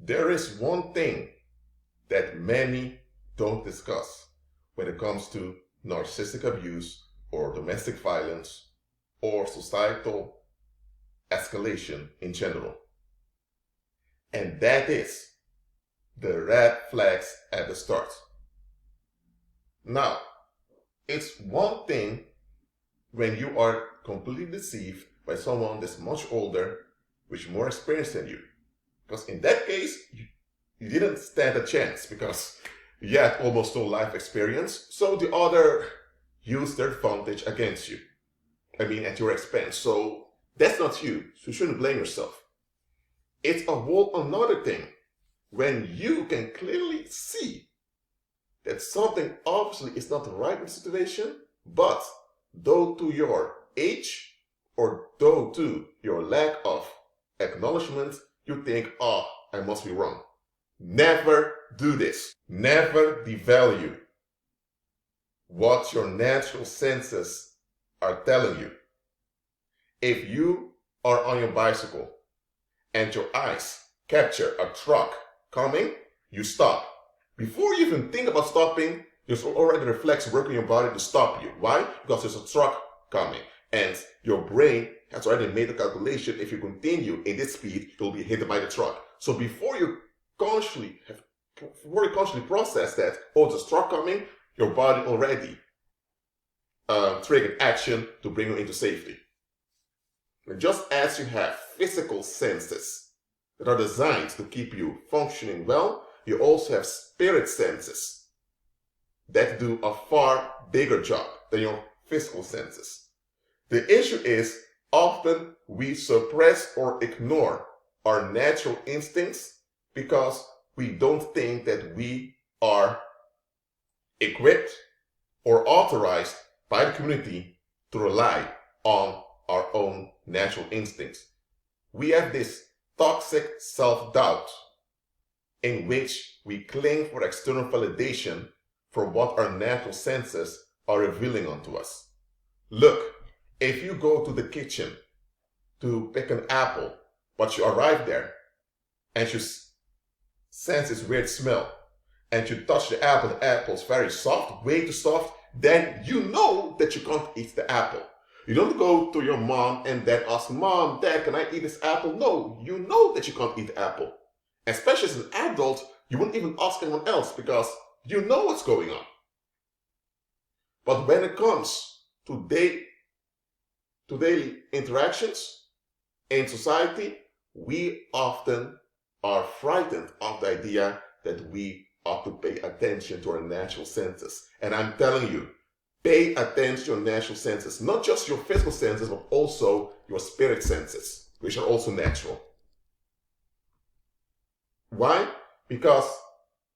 There is one thing that many don't discuss when it comes to narcissistic abuse or domestic violence or societal escalation in general. And that is the red flags at the start. Now, it's one thing when you are completely deceived by someone that's much older, with more experience than you. Because in that case, you didn't stand a chance because you had almost no life experience. So the other used their advantage against you. At your expense. So that's not you. So you shouldn't blame yourself. It's a whole another thing when you can clearly see that something obviously is not right with the situation, but due to your age or due to your lack of acknowledgement, you think, oh, I must be wrong. Never do this. Never devalue what your natural senses are telling you. If you are on your bicycle and your eyes capture a truck coming, you stop. Before you even think about stopping, there's already a reflex working in your body to stop you. Why? Because there's a truck coming and your brain has already made a calculation. If you continue in this speed, you'll be hit by the truck. So before you consciously process that, oh, there's a truck coming, your body already triggered action to bring you into safety. And just as you have physical senses that are designed to keep you functioning well, you also have spirit senses that do a far bigger job than your physical senses. The issue is often we suppress or ignore our natural instincts because we don't think that we are equipped or authorized by the community to rely on our own natural instincts. We have this toxic self-doubt in which we cling for external validation for what our natural senses are revealing onto us. Look, if you go to the kitchen to pick an apple, but you arrive there and you sense this weird smell and you touch the apple's very soft, way too soft, then you know that you can't eat the apple. You don't go to your mom and then ask, Mom, Dad, can I eat this apple? No, you know that you can't eat the apple. Especially as an adult, you wouldn't even ask anyone else because you know what's going on. But when it comes to daily interactions in society, we often are frightened of the idea that we ought to pay attention to our natural senses. And I'm telling you, pay attention to your natural senses, not just your physical senses, but also your spirit senses, which are also natural. Why? Because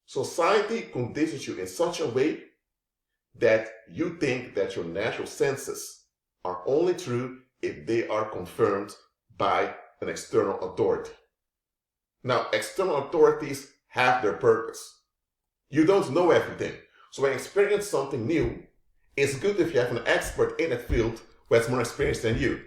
society conditions you in such a way that you think that your natural senses are only true if they are confirmed by an external authority. Now, external authorities have their purpose. You don't know everything. So when you experience something new, it's good if you have an expert in that field who has more experience than you.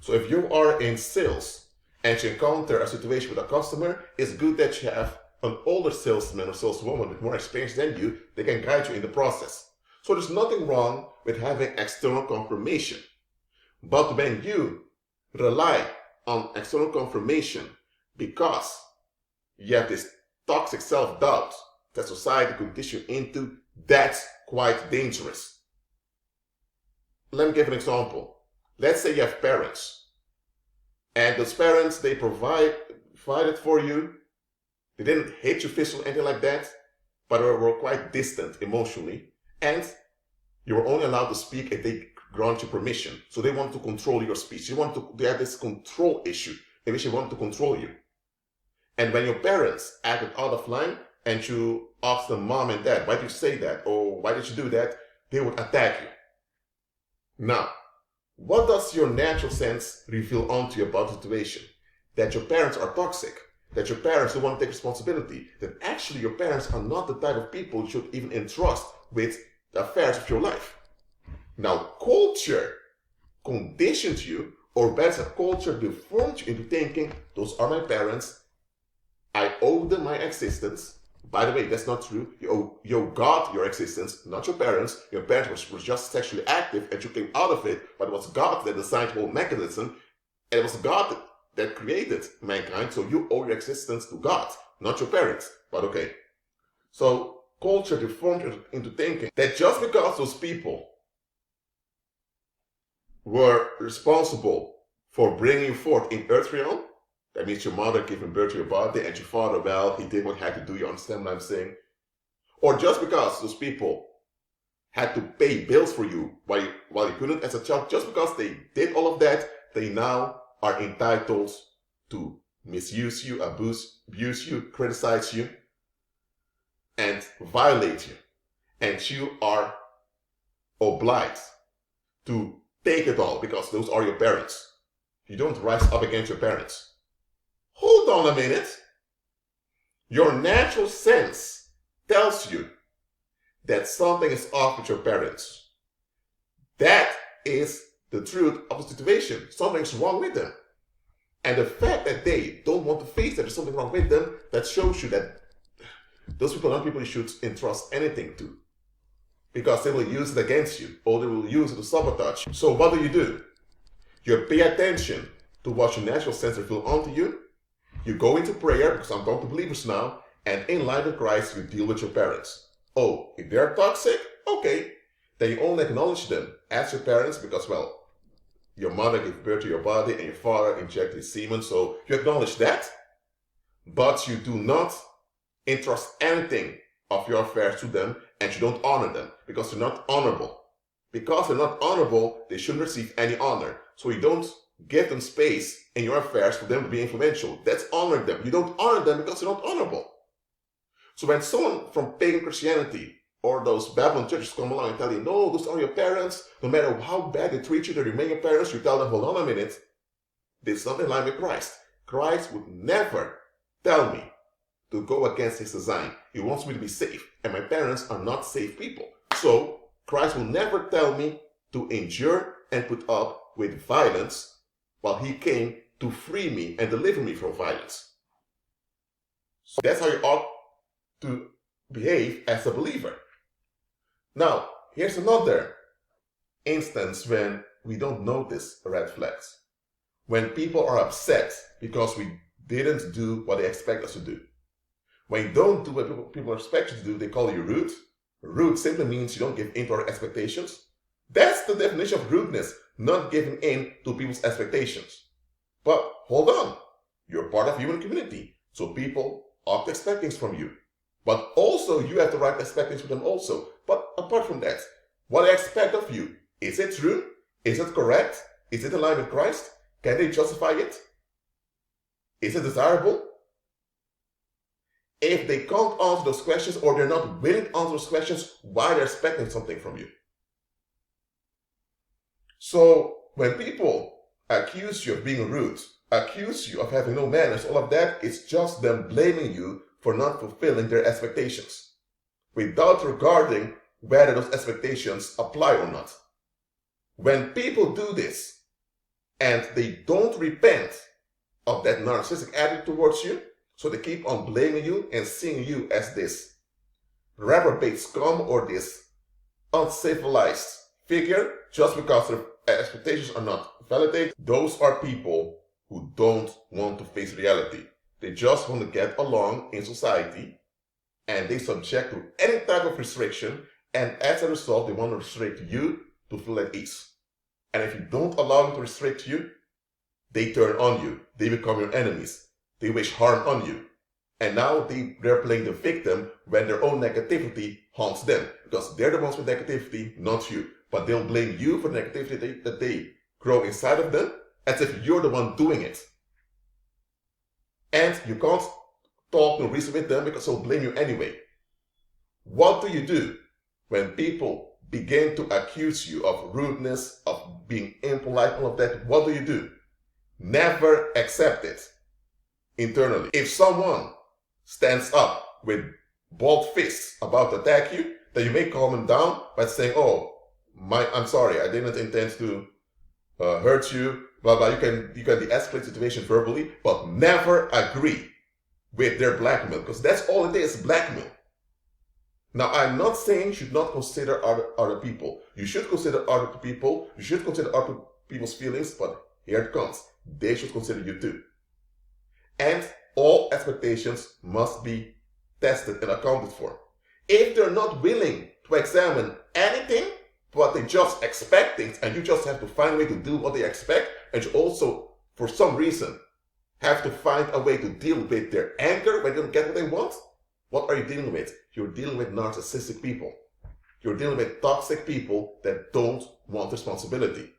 So if you are in sales and you encounter a situation with a customer, it's good that you have an older salesman or saleswoman with more experience than you that can guide you in the process. So there's nothing wrong with having external confirmation. But when you rely on external confirmation because you have this toxic self-doubt that society conditions you into, that's quite dangerous. Let me give an example. Let's say you have parents, and those parents, they provided for you. They didn't hate you physically or anything like that, but were quite distant emotionally, and you were only allowed to speak if they grant you permission. So they want to control your speech. They have this control issue in which they want to control you. And when your parents acted out of line and you ask them, Mom and Dad, why did you say that? Or why did you do that? They would attack you. Now, what does your natural sense reveal onto you about the situation? That your parents are toxic. That your parents don't want to take responsibility. That actually your parents are not the type of people you should even entrust with the affairs of your life. Now, culture conditioned you, or better, culture deformed you into thinking, those are my parents. I owe them my existence. By the way, that's not true. You owe God your existence, not your parents. Your parents were just sexually active and you came out of it, but it was God that designed the whole mechanism, and it was God that created mankind, so you owe your existence to God, not your parents. But okay. So culture deformed into thinking that just because those people were responsible for bringing you forth in earth realm, that means your mother giving birth to your body and your father, well, he did what he had to do, you understand what I'm saying? Or just because those people had to pay bills for you while you couldn't as a child, just because they did all of that, they now are entitled to misuse you, abuse you, criticize you, and violate you. And you are obliged to take it all because those are your parents. You don't rise up against your parents. Hold on a minute. Your natural sense tells you that something is off with your parents. That is the truth of the situation. Something's wrong with them. And the fact that they don't want to face that there's something wrong with them, that shows you that those people are not people you should entrust anything to. Because they will use it against you, or they will use it to sabotage you. So what do? You pay attention to what your natural sense reveals onto you. You go into prayer, because I'm talking to believers now, and in line with Christ, you deal with your parents. Oh, if they're toxic, okay. Then you only acknowledge them as your parents because, well, your mother gave birth to your body and your father injected semen, so you acknowledge that. But you do not entrust anything of your affairs to them, and you don't honor them because they're not honorable. Because they're not honorable, they shouldn't receive any honor. So you don't give them space in your affairs for them to be influential. That's honoring them. You don't honor them because they're not honorable. So when someone from pagan Christianity or those Babylon churches come along and tell you, no, those are your parents, no matter how bad they treat you, they remain your parents, you tell them, hold on a minute, this is not in line with Christ. Christ would never tell me to go against his design. He wants me to be safe, and my parents are not safe people. So Christ will never tell me to endure and put up with violence while he came to free me and deliver me from violence. So that's how you ought to behave as a believer. Now, here's another instance when we don't notice red flags. When people are upset because we didn't do what they expect us to do. When you don't do what people expect you to do, they call you rude. Rude simply means you don't give in to our expectations. That's the definition of rudeness, not giving in to people's expectations. But hold on, you're part of human community, so people ought to expect things from you. But also, you have the right to expect things from them also. But apart from that, what I expect of you, is it true? Is it correct? Is it in line with Christ? Can they justify it? Is it desirable? If they can't answer those questions, or they're not willing to answer those questions, why they're expecting something from you? So when people accuse you of being rude, accuse you of having no manners, all of that, it's just them blaming you for not fulfilling their expectations, without regarding whether those expectations apply or not. When people do this, and they don't repent of that narcissistic attitude towards you, so they keep on blaming you and seeing you as this reprobate scum or this uncivilized figure just because their expectations are not validated. Those are people who don't want to face reality. They just want to get along in society, and they subject to any type of restriction, and as a result, they want to restrict you to feel at ease. And if you don't allow them to restrict you, they turn on you. They become your enemies. They wish harm on you. And now they're playing the victim when their own negativity haunts them. Because they're the ones with negativity, not you. But they'll blame you for the negativity that they grow inside of them, as if you're the one doing it. And you can't talk or reason with them because they'll blame you anyway. What do when people begin to accuse you of rudeness, of being impolite, all of that? What do? Never accept it internally. If someone stands up with bald fists about to attack you, then you may calm them down by saying, oh, I'm sorry, I didn't intend to hurt you, blah, blah. You can de-escalate the situation verbally, but never agree with their blackmail, because that's all it is, blackmail. Now, I'm not saying you should not consider other people. You should consider other people. You should consider other people's feelings, but here it comes. They should consider you too. And all expectations must be tested and accounted for. If they're not willing to examine anything, but they just expect things, and you just have to find a way to do what they expect, and you also, for some reason, have to find a way to deal with their anger when they don't get what they want, what are you dealing with? You're dealing with narcissistic people. You're dealing with toxic people that don't want responsibility.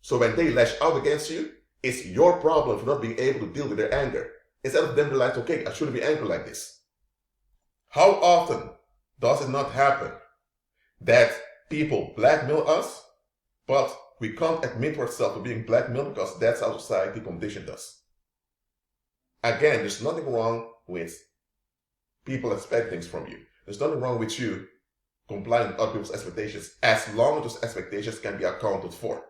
So when they lash out against you, it's your problem for not being able to deal with their anger. Instead of them realizing, okay, I shouldn't be angry like this. How often does it not happen that people blackmail us, but we can't admit to ourselves to being blackmailed because that's how society conditioned us? Again, there's nothing wrong with people expect things from you. There's nothing wrong with you complying with other people's expectations as long as those expectations can be accounted for.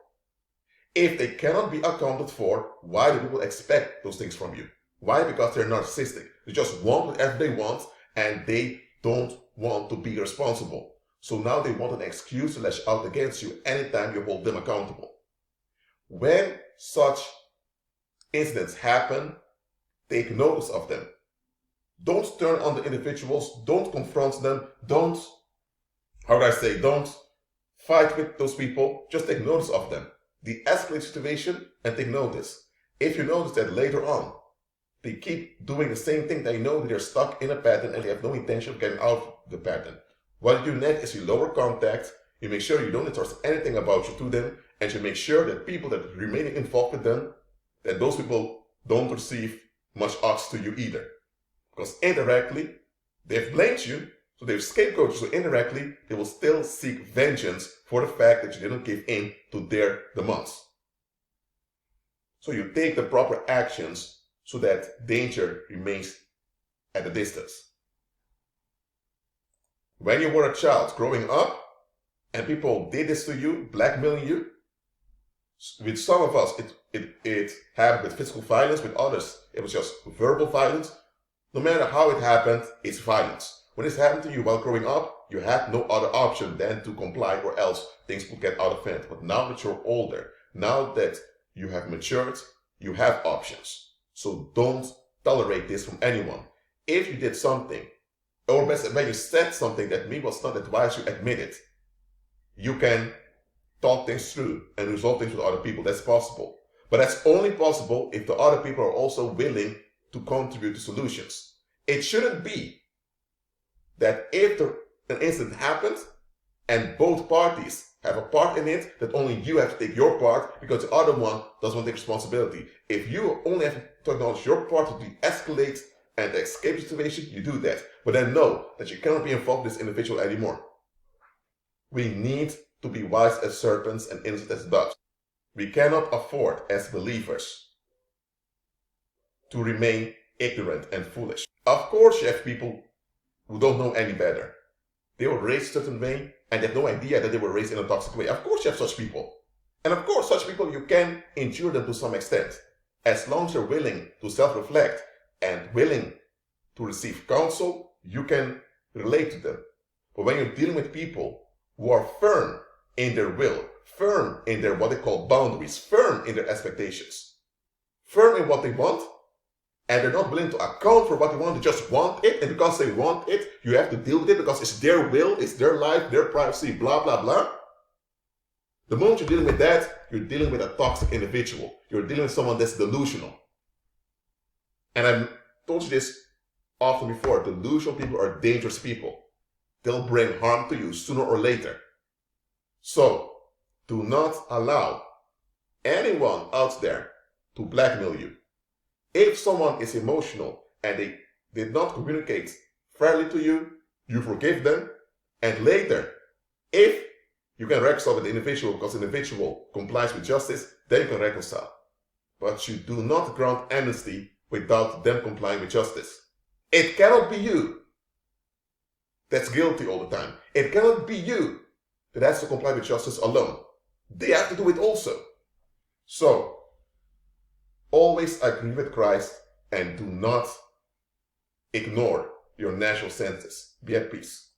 If they cannot be accounted for, why do people expect those things from you? Why? Because they're narcissistic. They just want whatever they want and they don't want to be responsible. So now they want an excuse to lash out against you anytime you hold them accountable. When such incidents happen, take notice of them. Don't turn on the individuals, don't confront them, don't fight with those people, just take notice of them. De-escalate the situation and take notice. If you notice that later on, they keep doing the same thing, they know that they're stuck in a pattern and they have no intention of getting out of the pattern. What you do next is you lower contact, you make sure you don't entrust anything about you to them, and you make sure that people that remain involved with them, that those people don't receive much odds to you either. Because indirectly, they've blamed you, so they've scapegoated you, so indirectly, they will still seek vengeance for the fact that you didn't give in to their demands. So you take the proper actions so that danger remains at a distance. When you were a child growing up, and people did this to you, blackmailing you, with some of us, it happened with physical violence, with others, it was just verbal violence. No matter how it happened, it's violence. When this happened to you while growing up, you had no other option than to comply or else things would get out of hand. But now that you're older, now that you have matured, you have options. So don't tolerate this from anyone. If you did something, or best when you said something that maybe was not advised, you admit it. You can talk things through and resolve things with other people. That's possible. But that's only possible if the other people are also willing to contribute to solutions. It shouldn't be that if an incident happens and both parties have a part in it, that only you have to take your part because the other one doesn't want to take responsibility. If you only have to acknowledge your part to de-escalate and escape the situation, you do that. But then know that you cannot be involved with this individual anymore. We need to be wise as serpents and innocent as doves. We cannot afford, as believers, to remain ignorant and foolish. Of course you have people who don't know any better. They were raised a certain way and they have no idea that they were raised in a toxic way. Of course you have such people. And of course such people, you can endure them to some extent. As long as you're willing to self-reflect and willing to receive counsel, you can relate to them. But when you're dealing with people who are firm in their will, firm in their what they call boundaries, firm in their expectations, firm in what they want, and they're not willing to account for what they want, they just want it, and because they want it, you have to deal with it because it's their will, it's their life, their privacy, blah, blah, blah. The moment you're dealing with that, you're dealing with a toxic individual. You're dealing with someone that's delusional. And I've told you this often before, delusional people are dangerous people. They'll bring harm to you sooner or later. So, do not allow anyone out there to blackmail you. If someone is emotional and they did not communicate fairly to you, you forgive them, and later, if you can reconcile with the individual because the individual complies with justice, then you can reconcile. But you do not grant amnesty without them complying with justice. It cannot be you that's guilty all the time. It cannot be you that has to comply with justice alone. They have to do it also. So, always agree with Christ and do not Ignore your natural senses. Be at peace.